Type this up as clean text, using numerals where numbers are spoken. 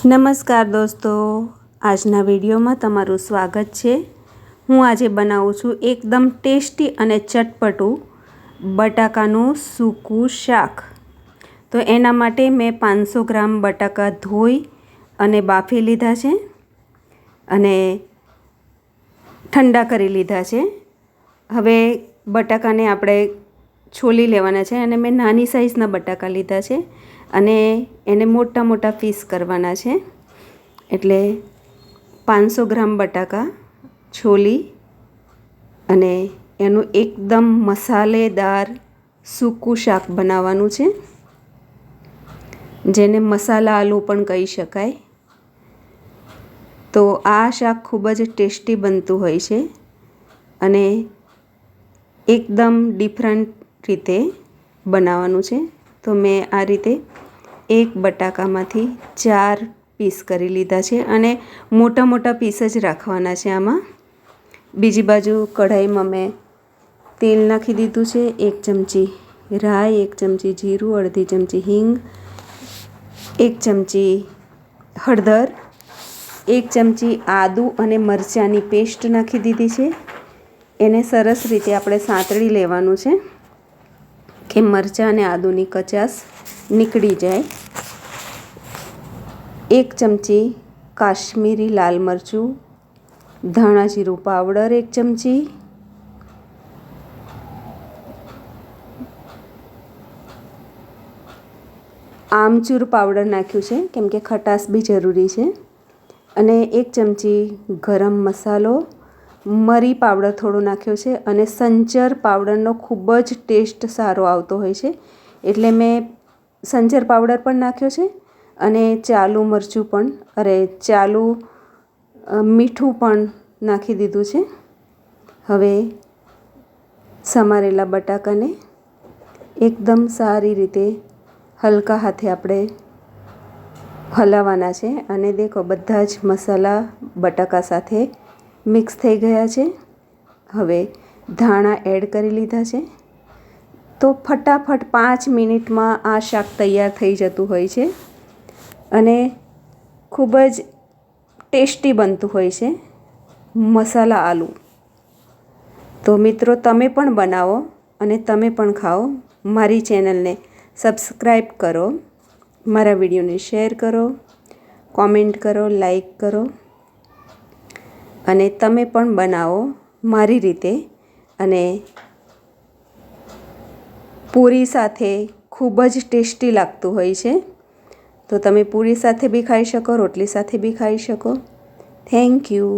નમસ્કાર દોસ્તો, આજના વિડીયોમાં તમારું સ્વાગત છે। હું આજે બનાવું છું એકદમ ટેસ્ટી અને ચટપટું બટાકાનું સૂકું શાક। તો એના માટે મેં 500 ગ્રામ બટાકા ધોઈ અને બાફી લીધા છે અને ઠંડા કરી લીધા છે। હવે બટાકાને આપણે છોલી લેવાના છે અને મેં નાની સાઈઝના બટાકા લીધા છે અને એને મોટા મોટા પીસ કરવાના છે। એટલે 500 ગ્રામ બટાકા છોલી અને એનું એકદમ મસાલેદાર સૂકું શાક બનાવવાનું છે, જેને મસાલા આલુ પણ કહી શકાય। તો આ શાક ખૂબ જ ટેસ્ટી બનતું હોય છે અને એકદમ ડિફરન્ટ રીતે બનાવવાનું છે। તો મેં આ રીતે એક બટાકામાંથી 4 પીસ કરી લીધા છે અને મોટા મોટા પીસ જ રાખવાના છે આમાં। બીજી બાજુ કઢાઈમાં મેં તેલ નાખી દીધું છે, 1 ચમચી રાઈ, 1 ચમચી જીરું, અડધી ચમચી હિંગ, 1 ચમચી હળદર, 1 ચમચી આદુ અને મરચાંની પેસ્ટ નાખી દીધી છે। એને સરસ રીતે આપણે સાંતળી લેવાનું છે કે મરચાં અને આદુની કચાશ નીકળી જાય। 1 ચમચી કાશ્મીરી લાલ મરચું, ધાણા જીરું પાવડર 1 ચમચી, આમચૂર પાવડર નાખ્યું છે કેમ કે ખટાશ બી જરૂરી છે, અને 1 ચમચી ગરમ મસાલો, મરી પાવડર થોડો નાખ્યો છે અને સંચર પાવડરનો ખૂબ જ ટેસ્ટ સારો આવતો હોય છે એટલે મેં સંચર પાવડર પણ નાખ્યો છે અને ચાલુ મીઠું પણ નાખી દીધું છે। હવે સમારેલા બટાકાને એકદમ સારી રીતે હલકા હાથે આપણે હલાવવાના છે અને દેખો બધા જ મસાલા બટાકા સાથે મિક્સ થઈ ગયા છે। હવે ધાણા એડ કરી લીધા છે। તો ફટાફટ 5 મિનિટમાં આ શાક તૈયાર થઈ જતું હોય છે અને ખૂબ જ ટેસ્ટી બનતું હોય છે મસાલા આલુ। તો મિત્રો, તમે પણ બનાવો અને તમે પણ ખાઓ। મારી ચેનલને સબસ્ક્રાઈબ કરો, મારા વિડીયોને શેર કરો, કોમેન્ટ કરો, લાઈક કરો અને તમે પણ બનાવો મારી રીતે। અને પૂરી સાથે ખૂબ જ ટેસ્ટી લાગતું હોય છે। તો તમે પૂરી સાથે બી ખાઈ શકો, રોટલી સાથે બી ખાઈ શકો। Thank you.